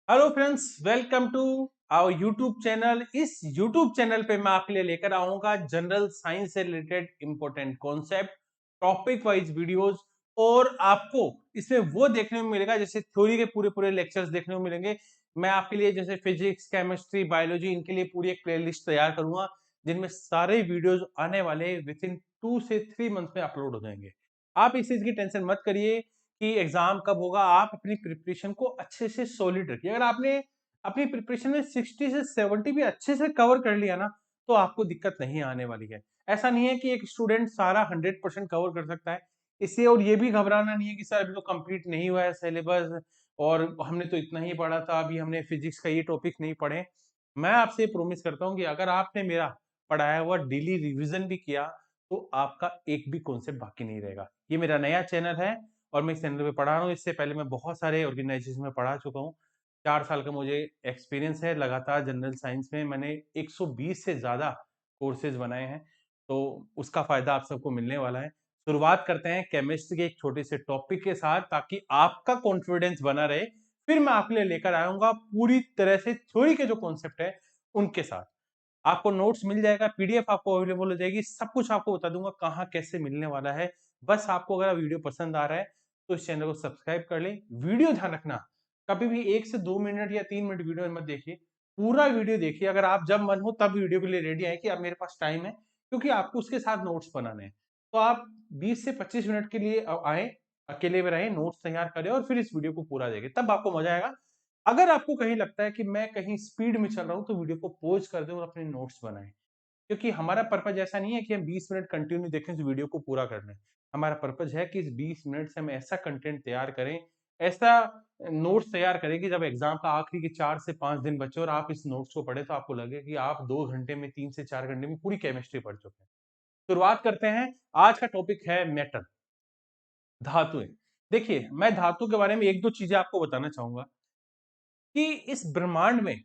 Hello friends, welcome to our YouTube channel. इस YouTube channel पे मैं आपके लिए लेकर आऊंगा जनरल साइंस से related important concept, topic wise videos. और आपको इसमें वो देखने को मिलेगा जैसे थ्योरी के पूरे पूरे लेक्चर्स देखने को मिलेंगे। मैं आपके लिए जैसे फिजिक्स, केमिस्ट्री, बायोलॉजी, इनके लिए पूरी एक प्लेलिस्ट तैयार करूंगा जिनमें सारे वीडियोज आने वाले विद इन 2 से 3 मंथ में अपलोड हो जाएंगे। आप इस चीज की टेंशन मत करिए कि एग्जाम कब होगा। आप अपनी प्रिपरेशन को अच्छे से सॉलिड रखिए। अगर आपने अपनी प्रिपरेशन में 60 से 70 भी अच्छे से कवर कर लिया ना, तो आपको दिक्कत नहीं आने वाली है। ऐसा नहीं है कि एक स्टूडेंट सारा 100% कवर कर सकता है। इससे और ये भी घबराना नहीं है कि सर अभी तो कंप्लीट नहीं हुआ है सिलेबस और हमने तो इतना ही पढ़ा था, अभी हमने फिजिक्स का ये टॉपिक नहीं पढ़े। मैं आपसे प्रॉमिस करता हूँ कि अगर आपने मेरा पढ़ाया हुआ डेली रिविजन भी किया तो आपका एक भी कॉन्सेप्ट बाकी नहीं रहेगा। ये मेरा नया चैनल है और मैं इस चैनल पे पढ़ा रहा हूँ। इससे पहले मैं बहुत सारे ऑर्गेनाइजेशन में पढ़ा चुका हूँ। 4 साल का मुझे एक्सपीरियंस है लगातार जनरल साइंस में। मैंने 120 से ज्यादा कोर्सेज बनाए हैं, तो उसका फायदा आप सबको मिलने वाला है। शुरुआत करते हैं केमिस्ट्री के एक छोटे से टॉपिक के साथ ताकि आपका कॉन्फिडेंस बना रहे। फिर मैं आपके लिए लेकर आऊंगा पूरी तरह से थ्योरी के जो कॉन्सेप्ट है उनके साथ। आपको नोट्स मिल जाएगा, पीडीएफ आपको अवेलेबल हो जाएगी, सब कुछ आपको बता दूंगा कहाँ कैसे मिलने वाला है। बस आपको अगर वीडियो पसंद आ रहा है तो इस चैनल को सब्सक्राइब कर लें। वीडियो ध्यान रखना, कभी भी 1 से 2 मिनट या 3 मिनट वीडियो मत देखिए, पूरा वीडियो देखिए। अगर आप जब मन हो तब वीडियो के लिए रेडी आए कि अब मेरे पास टाइम है, क्योंकि आपको उसके साथ नोट्स बनाने हैं। तो आप 20 से 25 मिनट के लिए आए, अकेले में रहे, नोट्स तैयार करें और फिर इस वीडियो को पूरा देखें, तब आपको मजा आएगा। अगर आपको कहीं लगता है कि मैं कहीं स्पीड में चल रहा हूं तो वीडियो को पॉज कर दें और अपने नोट्स बनाएं। क्योंकि हमारा पर्पज ऐसा नहीं है कि हम 20 मिनट कंटिन्यू देखें इस वीडियो को पूरा कर लें। हमारा पर्पज है कि इस 20 मिनट से हम ऐसा कंटेंट तैयार करें, ऐसा नोट्स तैयार करें कि जब एग्जाम का आखिरी के 4 से 5 दिन बचे और आप इस नोट्स को पढ़े तो आपको लगे कि आप 2 घंटे में, 3 से 4 घंटे में पूरी केमिस्ट्री पढ़ चुके हैं। शुरुआत करते हैं। आज का टॉपिक है मेटल, धातुएं। देखिए, मैं धातु के बारे में एक दो चीजें आपको बताना चाहूंगा कि इस ब्रह्मांड में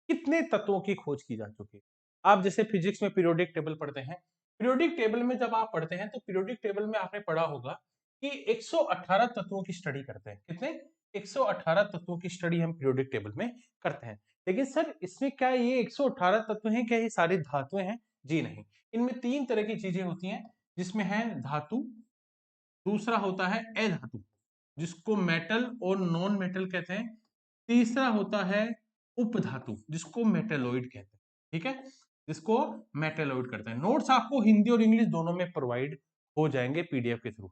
कितने तत्वों की खोज की जा चुकी है। आप जैसे फिजिक्स में पीरियोडिक टेबल पढ़ते हैं, पीरियोडिक टेबल में जब आप पढ़ते हैं तो पीरियोडिक टेबल में आपने पढ़ा होगा कि 118 तत्वों की स्टडी करते हैं। कितने? 118 तत्वों की स्टडी हम पीरियोडिक टेबल में करते हैं। लेकिन सर इसमें क्या ये 118 तत्व हैं, क्या ये सारी धातुएं हैं? जी नहीं। इनमें 3 तरह की चीजें होती हैं, जिसमें है धातु, दूसरा होता है अधातु जिसको मेटल और नॉन मेटल कहते हैं, तीसरा होता है उपधातु जिसको मेटेलॉइड कहते हैं। ठीक है, जिसको मेटेलॉइड करते हैं। नोट्स आपको हिंदी और इंग्लिश दोनों में प्रोवाइड हो जाएंगे पीडीएफ के थ्रू,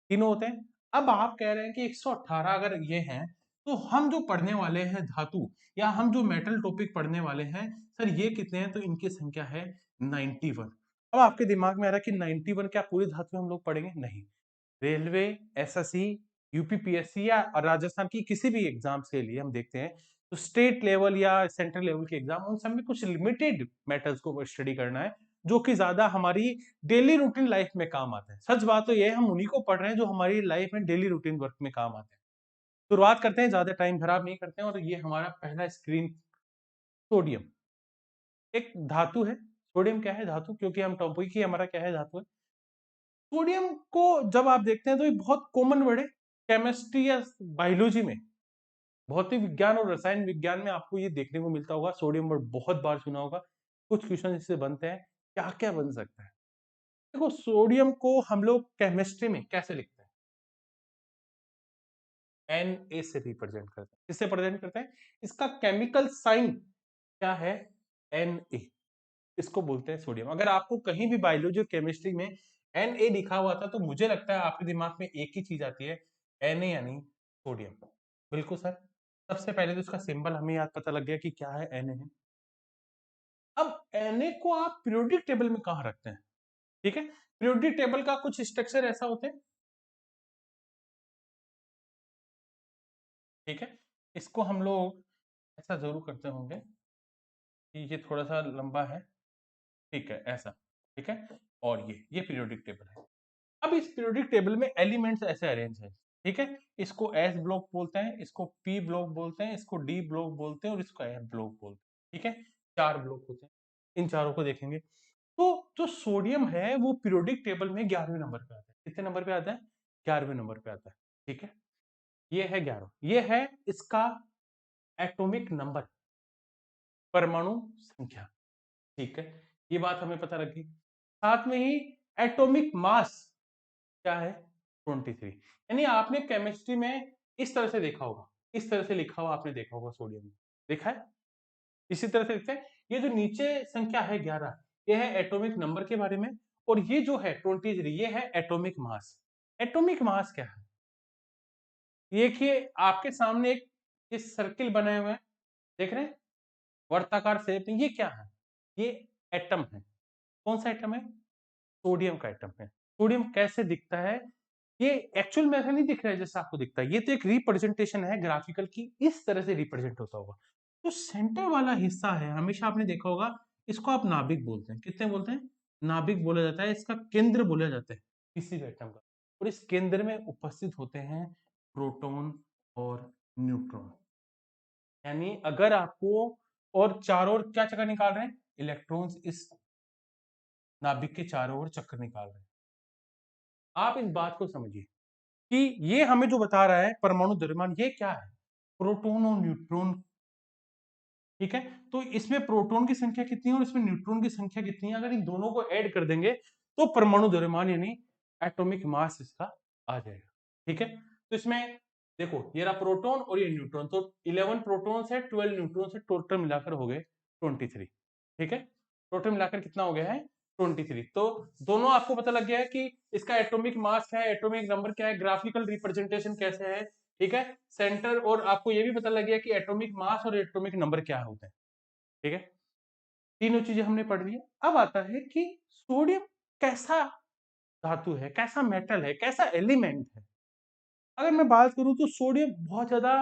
तीनों होते हैं। अब आप कह रहे हैं कि 118 अगर ये हैं तो हम जो पढ़ने वाले हैं धातु या हम जो मेटल टॉपिक पढ़ने वाले हैं सर ये कितने हैं, तो इनकी संख्या है 91। अब आपके दिमाग में आ रहा है कि 91 क्या पूरी धातु हम लोग पढ़ेंगे? नहीं। रेलवे, एसएससी, यूपीपीएससी या राजस्थान की किसी भी एग्जाम्स के लिए हम देखते हैं तो स्टेट लेवल या सेंट्रल लेवल के एग्जाम उन सब में कुछ लिमिटेड मेटल्स को स्टडी करना है जो कि ज्यादा हमारी डेली रूटीन लाइफ में काम आते हैं। सच बात तो ये है, हम उन्हीं को पढ़ रहे हैं जो हमारी लाइफ में डेली रूटीन वर्क में काम आते हैं। शुरुआत करते हैं, ज्यादा टाइम खराब नहीं करते हैं। और ये हमारा पहला स्क्रीन, सोडियम एक धातु है। सोडियम क्या है? धातु, क्योंकि हम टॉपिक ही हमारा क्या है? धातु है। सोडियम को जब आप देखते हैं तो ये बहुत कॉमन वर्ड है केमिस्ट्री या बायोलॉजी में, भौतिक विज्ञान और रसायन विज्ञान में आपको ये देखने को मिलता होगा। सोडियम वर्ड बहुत बार सुना होगा। कुछ क्वेश्चन इससे बनते हैं, क्या क्या बन सकता है। देखो, सोडियम को हम लोग केमिस्ट्री में कैसे लिखते हैं? Na से रिप्रेजेंट करते हैं। किससे प्रेजेंट करते हैं? इसका केमिकल साइन क्या है? Na। इसको बोलते हैं सोडियम। अगर आपको कहीं भी बायोलॉजी और केमिस्ट्री में Na लिखा हुआ था तो मुझे लगता है आपके दिमाग में एक ही चीज आती है, Na यानी सोडियम। बिल्कुल सर। सबसे पहले तो इसका सिंबल हमें याद पता लग गया कि क्या है, Na है। अब Na को आप पीरियोडिक टेबल में कहां रखते हैं? ठीक है, पीरियोडिक टेबल का कुछ स्ट्रक्चर ऐसा होते हैं। ठीक है, इसको हम लोग ऐसा जरूर करते होंगे कि ये थोड़ा सा लंबा है। ठीक है, ऐसा। ठीक है, और ये पीरियोडिक टेबल है। अब इस पीरियोडिक टेबल में एलिमेंट्स ऐसे अरेंज है। ठीक है, इसको एस ब्लॉक बोलते हैं, इसको पी ब्लॉक बोलते हैं, इसको डी ब्लॉक बोलते हैं और इसको एफ ब्लॉक बोलते हैं। ठीक है, 4 ब्लॉक होते हैं। इन चारों को देखेंगे तो जो सोडियम है वो पीरियोडिक टेबल में 11वें नंबर पे आता है। कितने नंबर पे आता है? 11वें नंबर पे आता है। ठीक है, ये है 11, ये है इसका एटॉमिक नंबर, परमाणु संख्या, ठीक है, ये बात हमें पता लगी। साथ में ही एटॉमिक मास क्या है, 23। यानी आपने केमिस्ट्री में इस तरह से देखा होगा, इस तरह से लिखा हुआ आपने देखा होगा, सोडियम में देखा है, इसी तरह से लिखते हैं। ये जो नीचे संख्या है 11, ये है एटॉमिक नंबर के बारे में, और ये जो है 23, ये है एटॉमिक मास। एटॉमिक मास क्या है, देखिए आपके सामने एक इस सर्किल बनाए हुए हैं, देख रहे हैं, वर्ताकार शेप में, ये क्या है, ये एटम है। कौन सा एटम है, सोडियम का एटम है। सोडियम कैसे दिखता है, ये एक्चुअल में ऐसा नहीं दिख रहा है जैसा आपको दिखता है, ये तो एक रिप्रेजेंटेशन है ग्राफिकल की, इस तरह से रिप्रेजेंट होता होगा। तो सेंटर वाला हिस्सा है, हमेशा आपने देखा होगा, इसको आप नाभिक बोलते हैं। कितने बोलते हैं, नाभिक बोला जाता है, इसका केंद्र बोला जाता है किसी भी एटम का। और इस केंद्र में उपस्थित होते हैं प्रोटॉन और न्यूट्रॉन। यानी अगर आपको, और चारों ओर क्या चक्कर निकाल रहे हैं, इलेक्ट्रॉन्स इस नाभिक के चारों ओर चक्कर निकाल रहे हैं। आप इस बात को समझिए कि ये हमें जो बता रहा है परमाणु द्रव्यमान, ये क्या है, प्रोटॉन और न्यूट्रॉन, ठीक है। तो इसमें प्रोटॉन की संख्या कितनी है और इसमें न्यूट्रॉन की संख्या कितनी है, अगर इन दोनों को ऐड कर देंगे तो परमाणु द्रव्यमान यानी एटॉमिक मास इसका आ जाएगा, ठीक है। तो इसमें देखो, ये रहा प्रोटॉन और ये न्यूट्रॉन, तो 11 प्रोटॉन है, 12 न्यूट्रॉन है, टोटल मिलाकर हो गए 23, ठीक है। टोटल मिलाकर कितना हो गया है, 23। तो दोनों आपको पता लग गया है कि इसका एटॉमिक मास क्या है, एटॉमिक नंबर क्या है, ग्राफिकल रिप्रेजेंटेशन कैसे है, ठीक है, सेंटर, और आपको ये भी पता लग गया कि एटॉमिक मास और एटॉमिक नंबर क्या होते हैं, ठीक है। तीनों चीजें हमने पढ़ ली। अब आता है कि सोडियम कैसा धातु है, कैसा मेटल है, कैसा एलिमेंट है। अगर मैं बात करूं तो सोडियम बहुत ज्यादा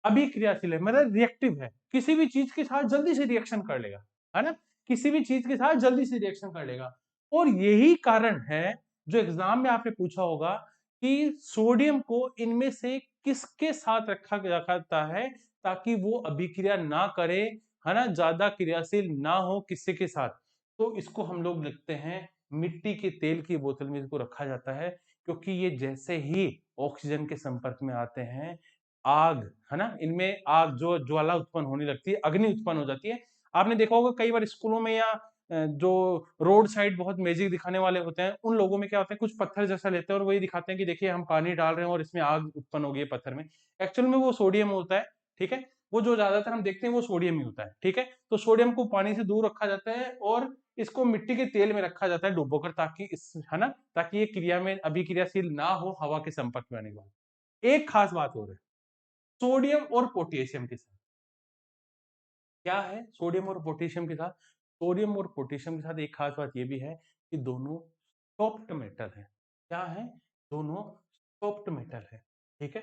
अभिक्रियाशील है, मतलब रिएक्टिव है, किसी भी चीज के साथ जल्दी से रिएक्शन कर लेगा, है ना, किसी भी चीज के साथ जल्दी से रिएक्शन कर लेगा। और यही कारण है जो एग्जाम में आपने पूछा होगा कि सोडियम को इनमें से किसके साथ रखा जाता है ताकि वो अभिक्रिया ना करे, है ना, ज्यादा क्रियाशील ना हो किसी के साथ। तो इसको हम लोग लिखते हैं, मिट्टी के तेल की बोतल में इसको रखा जाता है, क्योंकि ये जैसे ही ऑक्सीजन के संपर्क में आते हैं, आग, है ना, इनमें आग जो ज्वाला उत्पन्न होने लगती है, अग्नि उत्पन्न हो जाती है। आपने देखा होगा कई बार स्कूलों में या जो रोड साइड बहुत मैजिक दिखाने वाले होते हैं, उन लोगों में क्या होता है, कुछ पत्थर जैसा लेते हैं और वही दिखाते हैं कि देखिए हम पानी डाल रहे हैं और इसमें आग उत्पन्न हो गई है पत्थर में। एक्चुअल में वो सोडियम होता है, ठीक है, वो जो ज्यादातर हम देखते हैं वो सोडियम ही होता है, ठीक है। तो सोडियम को पानी से दूर रखा जाता है और इसको मिट्टी के तेल में रखा जाता है डुबोकर, ताकि इस, है ना, ताकि ये क्रिया में अभिक्रियाशील ना हो हवा के संपर्क में आने के बाद। एक खास बात और है, सोडियम और पोटेशियम के साथ क्या है, सोडियम और पोटेशियम के साथ, सोडियम और पोटेशियम के साथ एक खास बात यह भी है कि दोनों सॉफ्ट मेटल है। क्या है, दोनों सॉफ्ट मेटल है, ठीक है।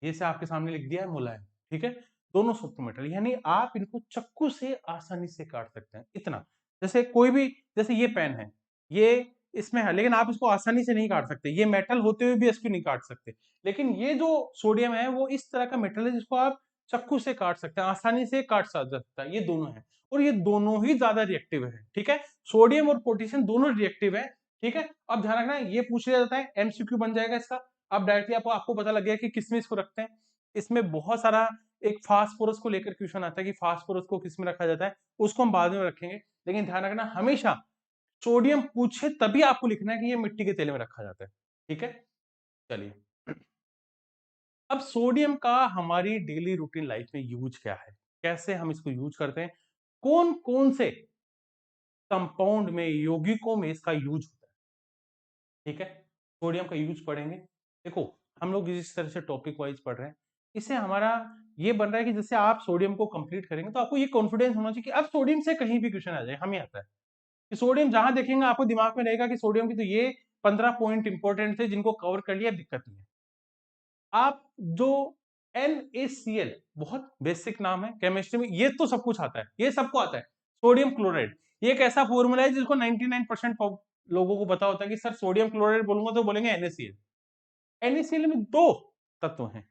ये से आपके सामने लिख दिया है मुलायम, ठीक है, दोनों सॉफ्ट मेटल, यानी आप इनको चाकू से आसानी से काट सकते हैं, इतना। जैसे कोई भी, जैसे ये पेन है, ये इसमें है, लेकिन आप इसको आसानी से नहीं काट सकते, ये मेटल होते हुए भी इसको नहीं काट सकते। लेकिन ये जो सोडियम है वो इस तरह का मेटल है जिसको आप चाकू से काट सकते हैं, आसानी से काट सकता है, ये दोनों है। और ये दोनों ही ज्यादा रिएक्टिव है, ठीक है, सोडियम और पोटेशियम दोनों रिएक्टिव है, ठीक है। अब ध्यान रखना, ये पूछ लिया जाता है, एमसीक्यू बन जाएगा इसका। अब डायरेक्टली आपको पता लग गया कि किसमें इसको रखते हैं। इसमें बहुत सारा, एक फास्फोरस को लेकर क्वेश्चन आता है कि फास्फोरस को किसमें रखा जाता है, उसको हम बाद में रखेंगे। लेकिन ध्यान रखना, हमेशा सोडियम पूछे तभी आपको लिखना है कि ये मिट्टी के तेल में रखा जाता है, ठीक है। चलिए, अब सोडियम का हमारी डेली रूटीन लाइफ में यूज क्या है, कैसे हम इसको यूज करते हैं, कौन कौन से कंपाउंड में, यौगिकों में इसका यूज होता है, ठीक है। सोडियम का यूज पढ़ेंगे। देखो, हम लोग जिस तरह से टॉपिक वाइज पढ़ रहे हैं, इससे हमारा ये बन रहा है कि जैसे आप सोडियम को कंप्लीट करेंगे तो आपको ये कॉन्फिडेंस होना चाहिए कि अब सोडियम से कहीं भी क्वेश्चन आ जाए, हमें आता है कि सोडियम जहां देखेंगे आपको दिमाग में रहेगा कि सोडियम की तो ये 15 पॉइंट इंपॉर्टेंट थे जिनको कवर कर लिया, दिक्कत नहीं है। आप जो NaCl, बहुत बेसिक नाम है केमिस्ट्री में, ये तो सब कुछ आता है, ये सबको आता है। सोडियम क्लोराइड, ये एक ऐसा फॉर्मूला है जिसको 99% लोगों को पता होता है कि सर सोडियम क्लोराइड बोलूंगा तो बोलेंगे NaCl। NaCl में दो तत्व हैं,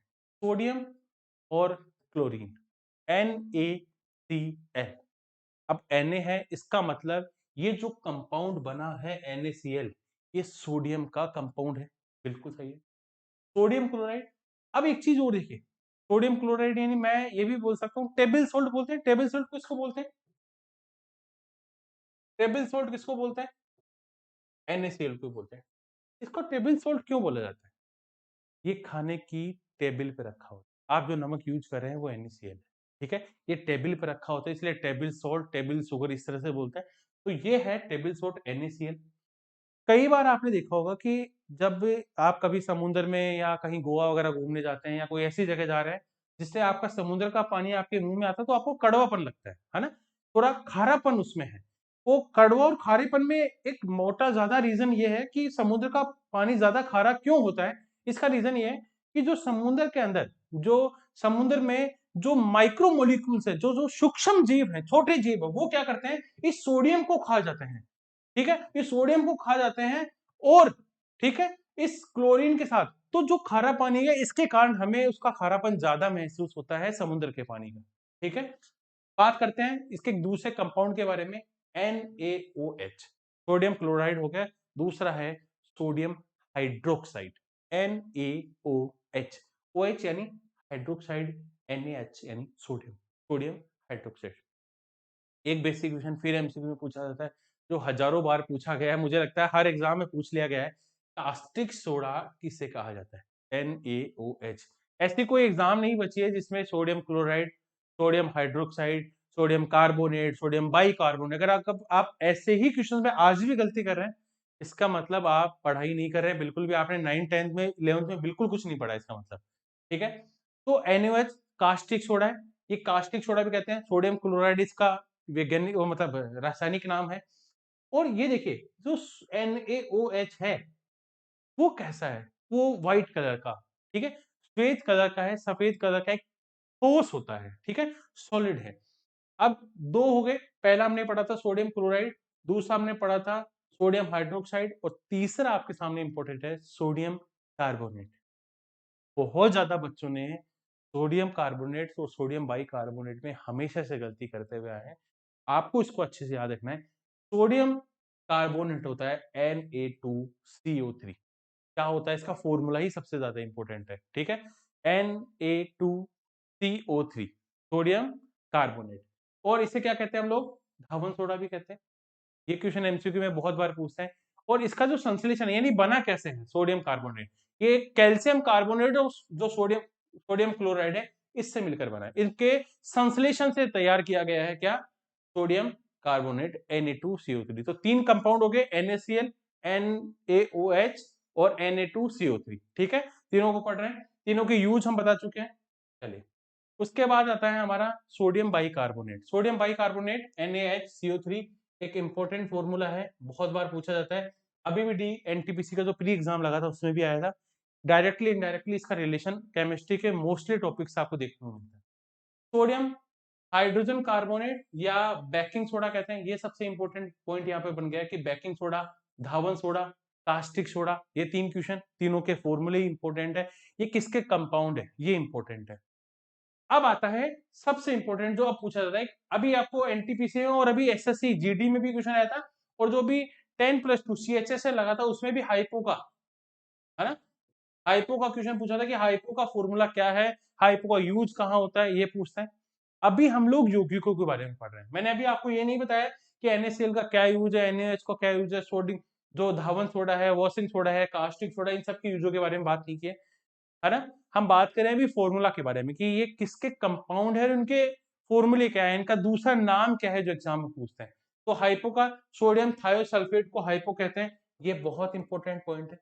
सोडियम और क्लोरीन, NaCl। अब Na है, इसका मतलब ये जो कंपाउंड बना है NaCl, ये सोडियम का कंपाउंड है, बिल्कुल सही है। सोडियम क्लोराइड, अब एक चीज और देखिए, सोडियम क्लोराइड यानी मैं ये भी बोल सकता हूँ टेबल सॉल्ट बोलते हैं। टेबल सॉल्ट किसको बोलते हैं? टेबल सॉल्ट किसको बोलते हैं? NaCl को बोलते हैं। इसको टेबल सॉल्ट क्यों बोला जाता है? ये खाने की टेबल पे रखा होता है। आप जो नमक यूज कर रहे हैं वो NaCl है, ठीक है? ये टेबल पे रखा होता है इसलिए टेबल सॉल्ट, टेबल शुगर इस तरह से बोलते हैं। तो ये है टेबल सॉल्ट NaCl। कई बार आपने देखा होगा कि जब आप कभी समुद्र में या कहीं गोवा वगैरह घूमने जाते हैं या कोई ऐसी जगह जा रहे हैं जिससे आपका समुद्र का पानी आपके मुंह में आता है तो आपको कड़वापन लगता है ना? थोड़ा खारापन उसमें है। वो कड़वा और खारेपन में एक मोटा ज्यादा रीजन ये है कि समुद्र का पानी ज्यादा खारा क्यों होता है। इसका रीजन ये है कि जो समुद्र के अंदर जो समुद्र में जो माइक्रो मोलिक्यूल्स है जो जो सूक्ष्म जीव है छोटे जीव है वो क्या करते हैं इस सोडियम को खा जाते हैं। ठीक है, ये सोडियम को खा जाते हैं और ठीक है इस क्लोरीन के साथ तो जो खारा पानी है इसके कारण हमें उसका खारापन ज्यादा महसूस होता है समुद्र के पानी का। ठीक है, बात करते हैं इसके एक दूसरे कंपाउंड के बारे में। NaOH सोडियम क्लोराइड हो गया। दूसरा है सोडियम हाइड्रोक्साइड NaOH। OH यानी हाइड्रोक्साइड, NaH यानी सोडियम, सोडियम हाइड्रोक्साइड। एक बेसिक क्वेश्चन फिर एमसीक्यू में पूछा जाता है जो हजारों बार पूछा गया है, मुझे लगता है हर एग्जाम में पूछ लिया गया है। कास्टिक सोडा किसे कहा जाता है? NaOH। ऐसी कोई एग्जाम नहीं बची है जिसमें sodium chloride, sodium hydroxide, sodium carbonate, sodium bicarbonate, अगर आप ऐसे ही क्वेश्चन में आज भी गलती कर रहे हैं इसका मतलब आप पढ़ाई नहीं कर रहे हैं बिल्कुल भी। आपने 9 10th में 11th में बिल्कुल कुछ नहीं पढ़ा इसका मतलब। ठीक है, तो NaOH कास्टिक सोडा है। ये कास्टिक सोडा भी कहते हैं। सोडियम क्लोराइड इसका वैज्ञानिक वो मतलब रासायनिक नाम है। और ये देखिए जो NaOH है वो कैसा है? वो व्हाइट कलर का, ठीक है, श्वेत कलर का है, सफेद कलर का, एक ठोस होता है, ठीक है, सॉलिड है। अब दो हो गए, पहला हमने पढ़ा था सोडियम क्लोराइड, दूसरा हमने पढ़ा था सोडियम हाइड्रोक्साइड और तीसरा आपके सामने इंपॉर्टेंट है सोडियम कार्बोनेट। बहुत ज्यादा बच्चों ने सोडियम कार्बोनेट और सोडियम बाइकार्बोनेट में हमेशा से गलती करते हुए आए हैं। आपको इसको अच्छे से याद रखना है। सोडियम कार्बोनेट होता है Na2CO3। क्या होता है इसका फॉर्मूला ही सबसे ज्यादा इंपॉर्टेंट है, ठीक है, Na2CO3 सोडियम कार्बोनेट। और इसे क्या कहते हैं हम लोग? धावन सोडा भी कहते हैं। ये क्वेश्चन एमसीक्यू में बहुत बार पूछते हैं। और इसका जो संश्लेषण है यानी बना कैसे है सोडियम कार्बोनेट, ये कैल्शियम कार्बोनेट और जो सोडियम सोडियम क्लोराइड है इससे मिलकर बना है। इनके संश्लेषण से तैयार किया गया है क्या? Sodium carbonate Na2CO3। तो तीन कंपाउंड हो गए NaCl, NaOH और Na2CO3। ठीक है, तीनों को पढ़ रहे हैं, तीनों के यूज हम बता चुके हैं। चलिए उसके बाद आता है हमारा sodium bicarbonate. Sodium bicarbonate NaHCO3 एक इंपॉर्टेंट फॉर्मूला है, बहुत बार पूछा जाता है। अभी भी NTPC का जो प्री एग्जाम लगा था उसमें भी आया था। डायरेक्टली इनडायरेक्टली इसका रिलेशन केमिस्ट्री के मोस्टली टॉपिक्स आपको देखने को मिलता है। सोडियम हाइड्रोजन कार्बोनेट या बेकिंग सोडा कहते हैं। ये सबसे इंपॉर्टेंट पॉइंट यहाँ पे बन गया है कि बेकिंग सोडा, धावन सोडा, कास्टिक सोडा, ये तीन क्वेश्चन, तीनों के फॉर्मूले इंपॉर्टेंट है। ये किसके कंपाउंड है ये इंपॉर्टेंट है। अब आता है सबसे इंपॉर्टेंट जो अब पूछा जाता है। अभी आपको एनटीपीसी में और अभी एसएससी जीडी में भी क्वेश्चन आया था और जो भी 10+2 CHS से लगा था उसमें भी हाइपो का, है ना, हाइपो का क्वेश्चन पूछा था कि हाइपो का फॉर्मूला क्या है, हाइपो का यूज कहाँ होता है, ये पूछता है। अभी हम लोग यौगिकों के बारे में पढ़ रहे हैं। मैंने अभी आपको ये नहीं बताया कि NaCl का क्या यूज है, NaOH का क्या यूज है, सोडियम जो धावन सोडा है, वॉशिंग सोडा है, कास्टिक सोडा, इन सब के यूजों के बारे में बात नहीं की है ना। हम बात करें अभी फॉर्मूला के बारे में कि ये किसके कंपाउंड है और इनके फॉर्मूले क्या है, इनका दूसरा नाम क्या है जो एग्जाम में पूछते हैं। तो हाइपो का सोडियम थायोसल्फेट को हाइपो कहते हैं। ये बहुत इंपॉर्टेंट पॉइंट है।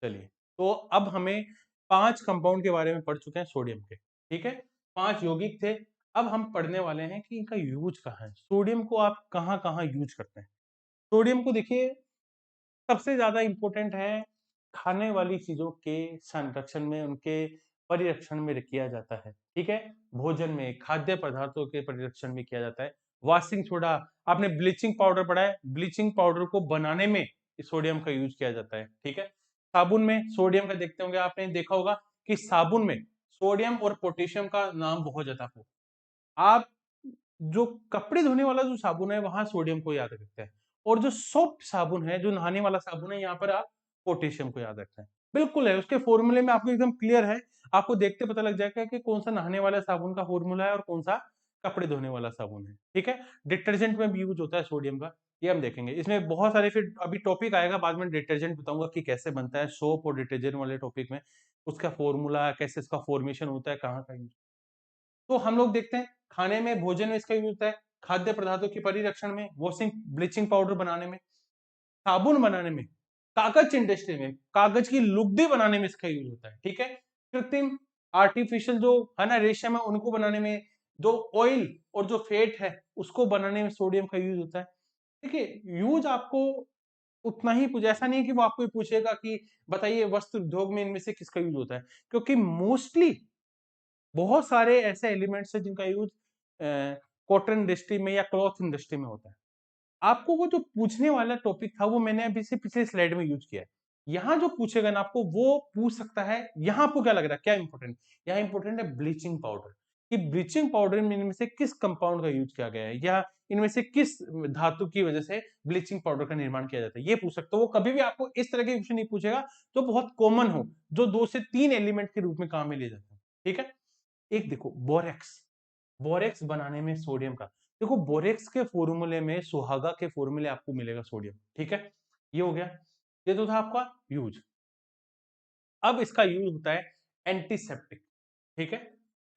चलिए तो अब हमें 5 कंपाउंड के बारे में पढ़ चुके हैं सोडियम के, ठीक है, 5 यौगिक थे। अब हम पढ़ने वाले हैं कि इनका यूज कहाँ है, सोडियम को आप कहाँ कहाँ यूज करते हैं। सोडियम को देखिए सबसे ज्यादा इंपॉर्टेंट है खाने वाली चीजों के संरक्षण में, उनके परिरक्षण में किया जाता है, ठीक है, भोजन में खाद्य पदार्थों के परिरक्षण में किया जाता है। वॉशिंग सोडा, आपने ब्लीचिंग पाउडर पढ़ा है, ब्लीचिंग पाउडर को बनाने में इस सोडियम का यूज किया जाता है, ठीक है। साबुन में सोडियम का देखते होंगे, आपने देखा होगा कि साबुन में सोडियम और पोटेशियम का नाम बहुत ज्यादा हो। आप जो कपड़े धोने वाला जो साबुन है वहां सोडियम को याद रखते हैं और जो सोप साबुन है जो नहाने वाला साबुन है यहाँ पर आप पोटेशियम को याद रखते हैं। बिल्कुल है, उसके फॉर्मूले में आपको एकदम क्लियर है, आपको देखते पता लग जाएगा कि कौन सा नहाने वाला साबुन का फॉर्मूला है और कौन सा कपड़े धोने वाला साबुन है, ठीक है। डिटर्जेंट में भी यूज होता है सोडियम का, ये हम देखेंगे। इसमें बहुत सारे फिर अभी टॉपिक आएगा बाद में, डिटर्जेंट बताऊंगा कि कैसे बनता है, सोप और डिटर्जेंट वाले टॉपिक में उसका फॉर्मूला कैसे, इसका फॉर्मेशन होता है, कहाँ का यूज। तो हम लोग देखते हैं खाने में, भोजन में इसका यूज होता है, खाद्य पदार्थों के परिरक्षण में, वॉशिंग ब्लीचिंग पाउडर बनाने में, साबुन बनाने में, कागज इंडस्ट्री में, कागज की लुगदी बनाने में इसका यूज होता है, ठीक है। कृत्रिम आर्टिफिशियल जो है ना रेशम है उनको बनाने में, जो ऑयल और जो फेट है उसको बनाने में सोडियम का यूज होता है। देखिए यूज आपको उतना ही पूछे, ऐसा नहीं है कि वो आपको पूछेगा कि बताइए वस्त्र उद्योग में इनमें से किसका यूज होता है, क्योंकि मोस्टली बहुत सारे ऐसे एलिमेंट्स हैं जिनका यूज कॉटन इंडस्ट्री में या क्लॉथ इंडस्ट्री में होता है। आपको वो जो पूछने वाला टॉपिक था वो मैंने अभी से पिछले स्लाइड में यूज किया है। यहाँ जो पूछेगा ना आपको वो पूछ सकता है, यहाँ आपको क्या लग रहा है क्या इंपॉर्टेंट, यहाँ इंपॉर्टेंट है ब्लीचिंग पाउडर, कि ब्लीचिंग पाउडर में इनमें से किस कंपाउंड का यूज किया गया है या इनमें से किस धातु की वजह से ब्लीचिंग पाउडर का निर्माण किया जाता है, ये पूछ सकते हो। वो कभी भी आपको इस तरह के क्वेश्चन नहीं पूछेगा जो बहुत कॉमन हो, जो 2 से 3 एलिमेंट के रूप में काम में लिए जाते हैं, ठीक है। एक देखो बोरेक्स, बोरेक्स बनाने में सोडियम का, देखो बोरेक्स के फॉर्मूले में सुहागा के फॉर्मूले आपको मिलेगा सोडियम, ठीक है। ये हो गया, ये तो था आपका यूज। अब इसका यूज होता है एंटीसेप्टिक, ठीक है।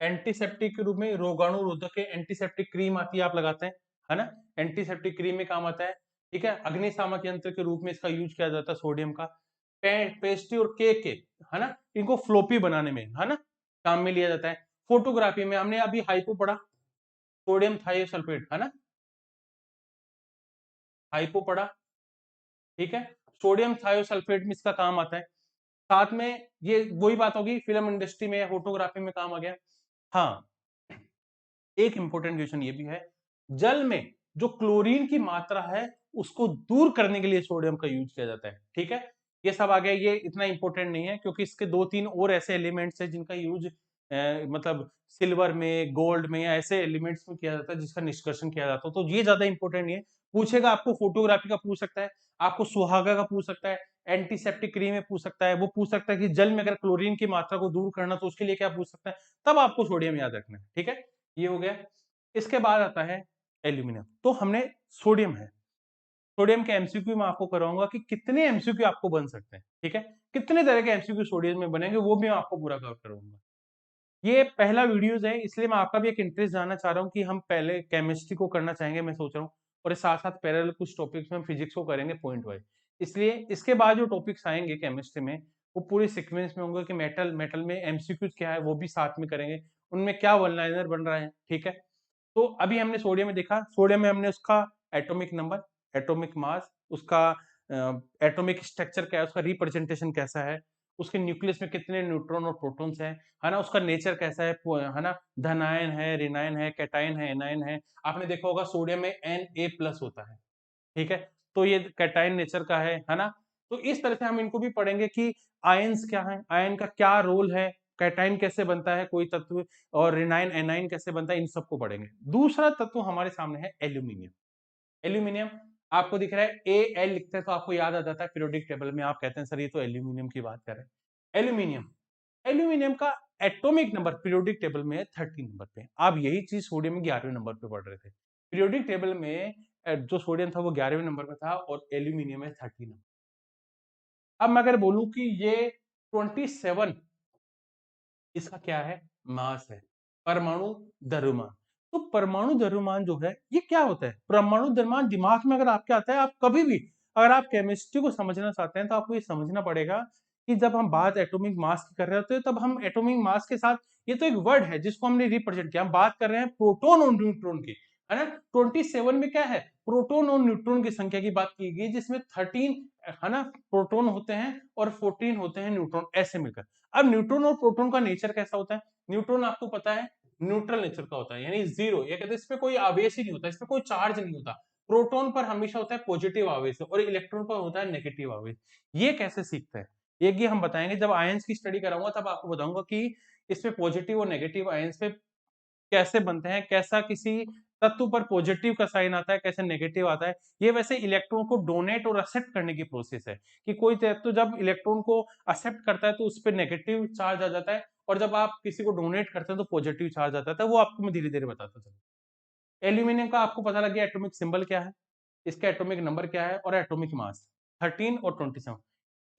एंटीसेप्टिक के रूप में रोगाणुरोधक के एंटीसेप्टिक क्रीम आती है, आप लगाते हैं, है ना। एंटीसेप्टिक क्रीम में काम आता है, ठीक है। अग्निशामक यंत्र के रूप में इसका यूज किया जाता है सोडियम का। पेस्ट्री और केक के, है ना, इनको फ्लोपी बनाने में, है ना, काम में लिया जाता है। फोटोग्राफी में हमने अभी हाइपो पढ़ा, सोडियम थायोसल्फेट, है ना, हाइपो पढ़ा, ठीक है। सोडियम थायोसल्फेट में इसका काम आता है। साथ में ये वही बात होगी फिल्म इंडस्ट्री में या फोटोग्राफी में काम आ गया। हाँ, एक इंपॉर्टेंट क्वेश्चन ये भी है, जल में जो क्लोरीन की मात्रा है उसको दूर करने के लिए सोडियम का यूज किया जाता है, ठीक है। ये सब आ गया, ये इतना इंपॉर्टेंट नहीं है क्योंकि इसके 2-3 और ऐसे एलिमेंट्स हैं जिनका यूज मतलब सिल्वर में, गोल्ड में या ऐसे एलिमेंट्स में किया जाता है जिसका निष्कर्षण किया जाता है, तो ये ज्यादा इंपॉर्टेंट नहीं है। पूछेगा आपको फोटोग्राफी का पूछ सकता है, आपको सुहागा का पूछ सकता है, एंटीसेप्टिक क्रीम में पूछ सकता है, वो पूछ सकता है कि जल में अगर क्लोरीन की मात्रा को दूर करना तो उसके लिए क्या पूछ सकता है, तब आपको सोडियम याद रखना है, ठीक है। ये हो गया। इसके बाद आता है एल्यूमिनियम। तो हमने सोडियम है, सोडियम के एमसीक्यू में आपको कराऊंगा कि कितने एमसीक्यू आपको बन सकते हैं, ठीक है। कितने तरह के एमसीक्यू सोडियम में बनेंगे वो भी मैं आपको पूरा कवर करूंगा। ये पहला वीडियोस है इसलिए मैं आपका भी एक इंटरेस्ट जानना चाह रहा हूँ कि हम पहले केमिस्ट्री को करना चाहेंगे, मैं सोच रहा हूँ, और साथ साथ पैरेलल कुछ टॉपिक्स में हम फिजिक्स को करेंगे पॉइंट वाइज। इसलिए इसके बाद जो टॉपिक्स आएंगे केमिस्ट्री में वो पूरे सीक्वेंस में होंगे कि मेटल, मेटल में एमसीक्यूज क्या है वो भी साथ में करेंगे, उनमें क्या वन लाइनर बन रहा है, ठीक है। तो अभी हमने सोडियम में देखा, सोडियम में हमने उसका एटॉमिक नंबर, एटॉमिक मास, उसका एटॉमिक स्ट्रक्चर क्या है, उसका रिप्रेजेंटेशन कैसा है, उसके न्यूक्लियस में कितने न्यूट्रॉन और प्रोटॉन्स हैं, है ना, उसका नेचर कैसा है ना, धन आयन है, ऋण आयन है, कैटायन है, एनायन है। आपने देखा होगा सोडियम में Na+ होता है, ठीक है। तो ये कैटायन नेचर का है ना। तो इस तरह से हम इनको भी पढ़ेंगे कि आयंस क्या है, आयन का क्या रोल है, कैटायन कैसे बनता है कोई तत्व, और रिनाइन एनाइन कैसे बनता है, इन सबको पढ़ेंगे। दूसरा तत्व हमारे सामने है एल्यूमिनियम। एल्यूमिनियम आपको दिख रहा है Al लिखते हैं तो आपको याद आ जाता है पीरियोडिक टेबल में, आप कहते हैं सर ये तो एल्यूमिनियम की बात कर रहे हैं। एल्यूमिनियम, एल्यूमिनियम का एटॉमिक नंबर पीरियोडिक टेबल में 30 नंबर पे। आप यही चीज सोडियम में 11वें नंबर पे पढ़ रहे थे। पीरियोडिक टेबल में जो सोडियम था वो 11वें नंबर पे था और एल्यूमिनियम है 30 नंबर। अब मैं अगर बोलूं कि ये 27 इसका क्या है, मास है, परमाणु द्रव्यमान। तो परमाणु द्रव्यमान जो है ये क्या होता है, परमाणु द्रव्यमान दिमाग में अगर आपके आता है, आप कभी भी अगर आप केमिस्ट्री को समझना चाहते हैं तो आपको ये समझना पड़ेगा कि जब हम बात एटॉमिक मास की कर रहे होते हैं तब हम एटॉमिक मास के साथ, ये तो एक वर्ड है जिसको हमने रिप्रेजेंट किया, हम बात कर रहे हैं प्रोटॉन और न्यूट्रॉन की, है ना। 27 में क्या है, प्रोटॉन और न्यूट्रॉन की संख्या की बात की गई जिसमें 13 है ना प्रोटॉन होते हैं और 14 होते हैं न्यूट्रॉन, ऐसे मिलकर। अब न्यूट्रॉन और प्रोटॉन का नेचर कैसा होता है, न्यूट्रॉन आपको पता है न्यूट्रल नेचर का होता है, यानी जीरो, ये कहते हैं इसमें कोई आवेश ही नहीं होता, इसमें कोई चार्ज नहीं होता। प्रोटॉन पर हमेशा होता है पॉजिटिव आवेश और इलेक्ट्रॉन पर होता है नेगेटिव आवेश। ये कैसे सीखते हैं, ये हम बताएंगे जब आयंस की स्टडी कराऊंगा, तब आपको बताऊंगा कि इसमें पॉजिटिव और नेगेटिव आयंस पे कैसे बनते हैं, कैसा किसी तत्व पर पॉजिटिव का साइन आता है, कैसे नेगेटिव आता है। ये वैसे इलेक्ट्रॉन को डोनेट और एक्सेप्ट करने की प्रोसेस है कि कोई तत्व जब इलेक्ट्रॉन को एक्सेप्ट करता है तो उस पर नेगेटिव चार्ज आ जाता है, और जब आप किसी को डोनेट करते हैं तो पॉजिटिव चार्ज आता है। वो आपको मैं धीरे धीरे बताता चलूँ। एल्यूमिनियम का आपको पता लग गया एटॉमिक सिंबल क्या है, इसका एटॉमिक नंबर क्या है और एटॉमिक मास 13 और 27।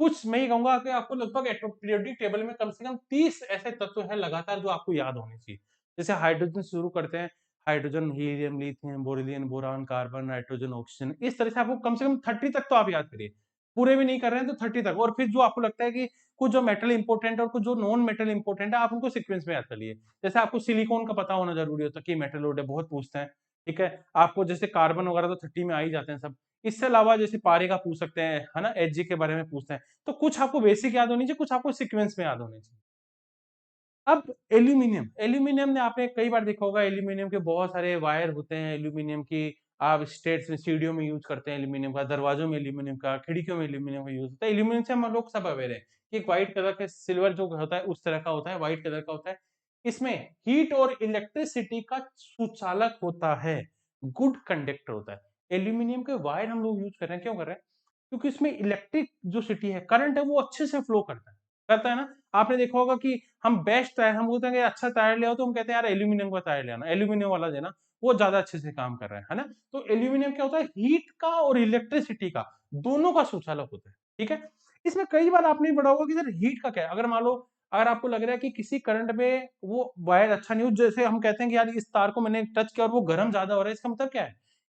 कुछ मैं ये कहूंगा कि आपको लगभग पीरियोडिक टेबल में कम से कम 30 ऐसे तत्व हैं लगातार जो आपको याद होने चाहिए। जैसे हाइड्रोजन से शुरू करते हैं, hydrogen, helium, lithium, beryllium, boron, carbon, nitrogen, oxygen, इस तरह से आपको कम से कम 30 तक तो आप याद करिए। पूरे भी नहीं कर रहे हैं तो 30 तक। और फिर जो आपको लगता है कि कुछ जो मेटल इंपॉर्टेंट है और कुछ जो नॉन मेटल इंपॉर्टेंट है, आप उनको सीक्वेंस में याद कर लिए। जैसे आपको सिलिकॉन का पता होना जरूरी होता है कि मेटल है, बहुत पूछते हैं। ठीक है, आपको जैसे कार्बन वगैरह तो 30 में आ ही जाते हैं सब। इससे अलावा जैसे पारे का पूछ सकते हैं, है ना, एच के बारे में पूछते हैं। तो कुछ आपको बेसिक याद होनी चाहिए, कुछ आपको सीक्वेंस में याद होने चाहिए। अब एल्यूमिनियम, एल्यूमिनियम ने आपने कई बार देखा होगा, एल्यूमिनियम के बहुत सारे वायर होते हैं। एल्यूमिनियम की आप स्टेट्स में, सीढ़ियों में यूज करते हैं एल्यूमिनियम का, दरवाजों में एल्यूमिनियम का, खिड़कियों में एल्यूमिनियम का यूज होता है। एल्यूमिनियम से हम लोग सब अवेयर है कि एक व्हाइट कलर का, सिल्वर जो होता है उस तरह का होता है, व्हाइट कलर का होता है। इसमें हीट और इलेक्ट्रिसिटी का सुचालक होता है, गुड कंडक्टर होता है। एल्यूमिनियम के वायर हम लोग यूज कर रहे हैं, क्यों कर रहे हैं? क्योंकि इसमें इलेक्ट्रिक जो सिटी है, करंट है, वो अच्छे से फ्लो करता है ना। आपने देखा होगा कि हम बेस्ट टायर, हम बोलते हैं कि अच्छा टायर ले आओ, तो हम कहते हैं यार एल्यूमिनियम का टायर ले आना, एल्यूमिनियम वाला देना, वो ज्यादा अच्छे से काम कर रहा है ना। तो एल्यूमिनियम क्या होता है? हीट का और इलेक्ट्रिसिटी का, दोनों का सुचालक होता है। ठीक है, इसमें कई बार आपने पढ़ा होगा कि सर हीट का क्या है। अगर मान लो, अगर आपको लग रहा है कि किसी करंट में वो वायर अच्छा नहीं हो, जैसे हम कहते हैं कि यार इस तार को मैंने टच किया और वो गर्म ज्यादा हो रहा है, इसका मतलब क्या है?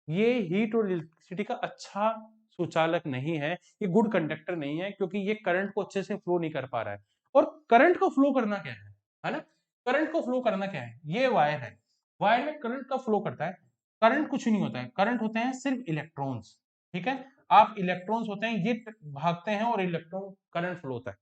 ये हीट और इलेक्ट्रिसिटी का अच्छा सुचालक नहीं है, ये गुड कंडक्टर नहीं है, क्योंकि ये करंट को अच्छे से फ्लो नहीं कर पा रहा है। और करंट को फ्लो करना क्या है ना? करंट को फ्लो करना क्या है? ये वायर है, वायर में करंट का फ्लो करता है। करंट कुछ नहीं होता है, करंट होते हैं सिर्फ इलेक्ट्रॉन्स। ठीक है, आप इलेक्ट्रॉन्स होते हैं, ये भागते हैं और इलेक्ट्रॉन करंट फ्लो होता है।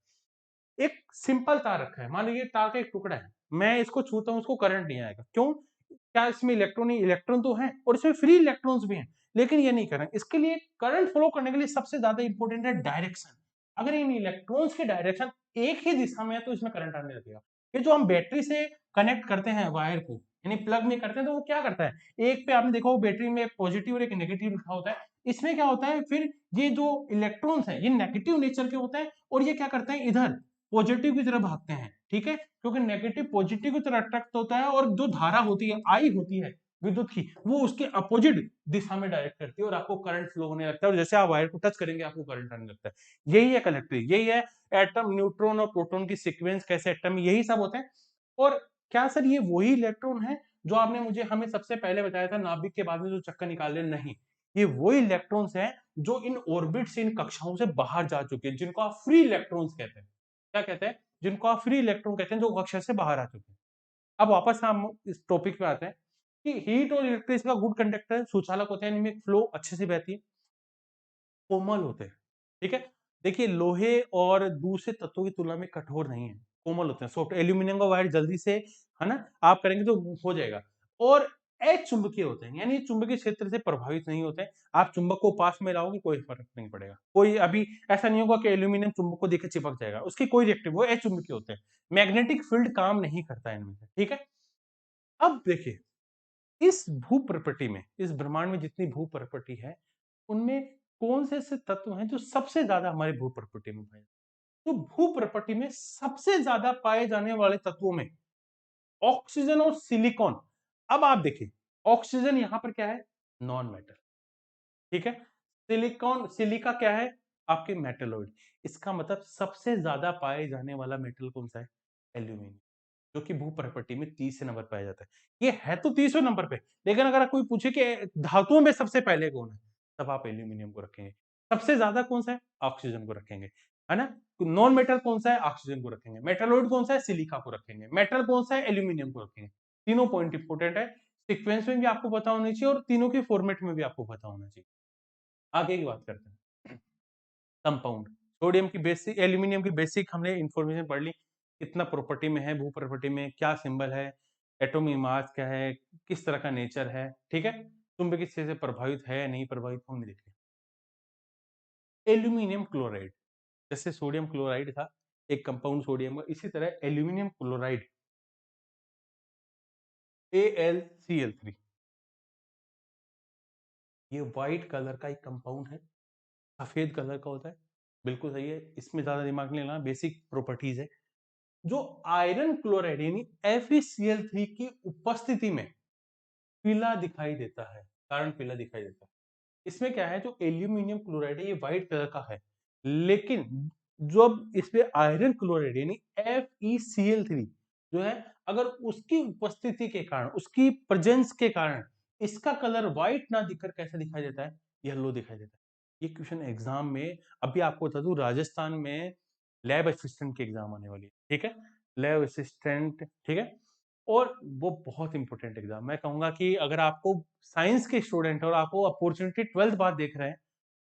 एक सिंपल तार रखा है, मान लीजिए तार का एक टुकड़ा है, मैं इसको छूता हूं, उसको करंट नहीं आएगा। क्यों? क्या इसमें इलेक्ट्रॉन ही इलेक्ट्रॉन तो है, और इसमें फ्री इलेक्ट्रॉन्स भी हैं, लेकिन ये नहीं करें। इसके लिए करंट फ्लो करने के लिए सबसे ज्यादा इंपॉर्टेंट है डायरेक्शन। अगर इन इलेक्ट्रॉन्स की डायरेक्शन एक ही दिशा में है तो इसमें करंट आने लगेगा। ये जो हम बैटरी से कनेक्ट करते हैं वायर को, यानी प्लग में करते हैं, तो वो क्या करता है, एक पे आपने देखा हो बैटरी में पॉजिटिव और एक नेगेटिव लिखा होता है। इसमें क्या होता है, फिर ये जो इलेक्ट्रॉन्स हैं ये नेगेटिव नेचर के होते हैं, और ये क्या करते हैं, इधर पॉजिटिव की तरफ भागते हैं। ठीक है, क्योंकि नेगेटिव पॉजिटिव की तरफ अट्रैक्ट होता है, और जो धारा होती है, आई होती है विद्युत की, वो उसके अपोजिट दिशा में डायरेक्ट करती है, और आपको करंट फ्लो होने लगता है। और जैसे आप वायर को टच करेंगे आपको करंट आने लगता है। यही है कंडक्टर, यही है एटम, न्यूट्रॉन और प्रोटॉन की सीक्वेंस, कैसे एटम, यही सब होते हैं। और क्या सर ये वही इलेक्ट्रॉन है जो आपने मुझे हमें सबसे पहले बताया था नाभिक के बाद में जो चक्कर निकाल रहे? नहीं, ये वही इलेक्ट्रॉन्स हैं जो इन ऑर्बिट से, इन कक्षाओं से बाहर जा चुके हैं, जिनको आप फ्री इलेक्ट्रॉन्स कहते हैं। क्या कहते हैं? जिनको आप फ्री इलेक्ट्रॉन कहते हैं, जो कक्षा से बाहर आ चुके हैं। अब वापस हम इस टॉपिक पे आते हैं कि हीट और इलेक्ट्रिसिटी का गुड कंडक्टर, सुचालक होते हैं, इनमें फ्लो अच्छे से बहती है, कोमल होते हैं। ठीक है, देखिए लोहे और दूसरे तत्वों की तुलना में कठोर नहीं है, कोमल होते हैं, सॉफ्ट। एल्यूमिनियम का वायर जल्दी से, है ना, आप करेंगे तो हो जाएगा। और अचुंबकीय होते हैं, यानी चुंबकीय क्षेत्र से प्रभावित नहीं होते हैं। आप चुंबक को पास में लाओगे कोई फर्क नहीं पड़ेगा, कोई अभी ऐसा नहीं होगा कि एल्यूमिनियम चुंबक को देकर चिपक जाएगा, उसकी कोई रिएक्टिव, वो अचुंबकीय होते हैं। मैग्नेटिक फील्ड काम नहीं करता है इनमें से। ठीक है, अब देखिए इस भू प्रॉपर्टी में, इस ब्रह्मांड में जितनी भू प्रॉपर्टी है, उनमें कौन से ऐसे तत्व हैं जो सबसे ज्यादा हमारे भू प्रॉपर्टी में पाए? तो भू प्रॉपर्टी में सबसे ज्यादा पाए जाने वाले तत्वों में ऑक्सीजन और सिलिकॉन। अब आप देखिए, ऑक्सीजन यहां पर क्या है? Non metal. ठीक है, सिलिकॉन, सिलिका क्या है? आपके मेटलॉइड। इसका मतलब सबसे ज्यादा पाए जाने वाला मेटल कौन सा है? एल्यूमिनियम, जो कि भू प्रॉपर्टी में 30 नंबर पाया जाता है। ये है तो 30वें नंबर पे, लेकिन अगर कोई पूछे कि धातुओं में सबसे पहले कौन है, तब आप एल्यूमिनियम को रखेंगे। सबसे ज्यादा कौन सा है? ऑक्सीजन को रखेंगे, है ना। नॉन मेटल कौन सा है? ऑक्सीजन को रखेंगे। मेटलॉइड कौन सा है? सिलिका को रखेंगे। मेटल कौन सा है? एल्यूमिनियम को रखेंगे। तीनों पॉइंट इंपोर्टेंट है, सीक्वेंस में भी आपको पता होना चाहिए और तीनों के फॉर्मेट में भी आपको पता होना चाहिए। आगे की बात करते हैं, कंपाउंड। सोडियम की बेसिक, एल्यूमिनियम की बेसिक हमने इंफॉर्मेशन पढ़ ली, कितना प्रॉपर्टी में है, भू प्रॉपर्टी में क्या सिंबल है, एटॉमिक मास क्या है, किस तरह का नेचर है। ठीक है, चुंबकीय क्षेत्र से प्रभावित है या नहीं प्रभावित, हमने देख लिया। एल्यूमिनियम क्लोराइड, जैसे सोडियम क्लोराइड था एक कंपाउंड सोडियम का, इसी तरह एल्यूमिनियम क्लोराइड AlCl3, ये व्हाइट कलर का एक कंपाउंड है, सफेद कलर का होता है। बिल्कुल सही है, इसमें ज्यादा दिमाग नहीं लगाना, बेसिक प्रॉपर्टीज है। जो आयरन क्लोराइड यानी FeCl3 की उपस्थिति में पीला दिखाई देता है, कारण पीला दिखाई देता है। इसमें क्या है, जो एल्यूमिनियम क्लोराइड है ये व्हाइट कलर का है, लेकिन जब इसमें आयरन क्लोराइड यानी FeCl3 जो है, अगर उसकी उपस्थिति के कारण, उसकी प्रेजेंस के कारण इसका कलर व्हाइट ना दिखकर कैसा दिखाई देता है, येलो दिखाई देता है। ये क्वेश्चन एग्जाम में, अभी आपको बता दूं, राजस्थान में लैब असिस्टेंट की एग्जाम आने वाली है, ठीक है, लैब असिस्टेंट, ठीक है। और वो बहुत इंपॉर्टेंट एग्जाम, मैं कहूंगा कि अगर आपको साइंस के स्टूडेंट और आपको अपॉर्चुनिटी 12th बाद देख रहे हैं,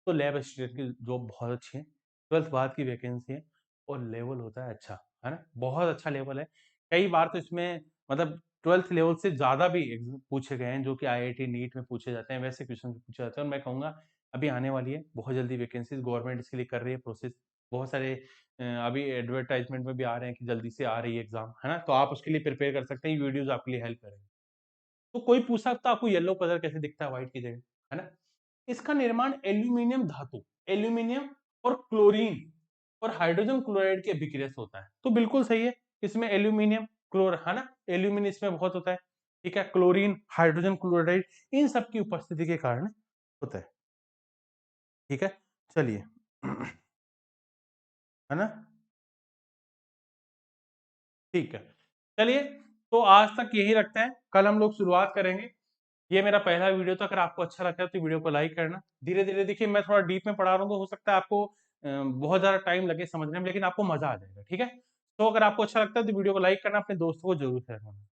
तो लैब असिस्टेंट की जॉब बहुत अच्छी है, 12th बाद की वैकेंसी है, और लेवल होता है अच्छा, है ना, बहुत अच्छा लेवल है। कई बार तो इसमें मतलब 12th लेवल से ज्यादा भी पूछे गए हैं, जो कि IIT नीट में पूछे जाते हैं, वैसे क्वेश्चन पूछे जाते हैं। और मैं कहूंगा अभी आने वाली है बहुत जल्दी वैकेंसी, गवर्नमेंट इसके लिए कर रही है प्रोसेस, बहुत सारे अभी एडवर्टाइजमेंट में भी आ रहे हैं कि जल्दी से आ रही है एग्जाम, है ना, तो आप उसके लिए प्रिपेयर कर सकते हैं, ये वीडियोस आपके लिए हेल्प करेंगे। तो कोई पूछ सकता है आपको येलो कलर कैसे दिखता है व्हाइट की जगह, है ना। इसका निर्माण एल्यूमिनियम धातु, एल्यूमिनियम और क्लोरीन और हाइड्रोजन क्लोराइड के अभिक्रिया से होता है। तो बिल्कुल सही है, इसमें एल्यूमिनियम क्लोर, है ना, एल्यूमिनियम इसमें बहुत होता है, ठीक है, क्लोरीन, हाइड्रोजन क्लोराइड, इन सब की उपस्थिति के कारण होता है, ठीक है। चलिए है ना, ठीक है। चलिए, तो आज तक यही रखते हैं, कल हम लोग शुरुआत करेंगे। ये मेरा पहला वीडियो था, अगर आपको अच्छा लगता है तो वीडियो को लाइक करना। धीरे धीरे देखिए, मैं थोड़ा डीप में पढ़ा रहा हूँ, तो हो सकता है आपको बहुत ज्यादा टाइम लगे समझने में, लेकिन आपको मजा आ जाएगा, ठीक है। तो अगर आपको अच्छा लगता है तो वीडियो को लाइक करना, अपने दोस्तों को जरूर शेयर करना।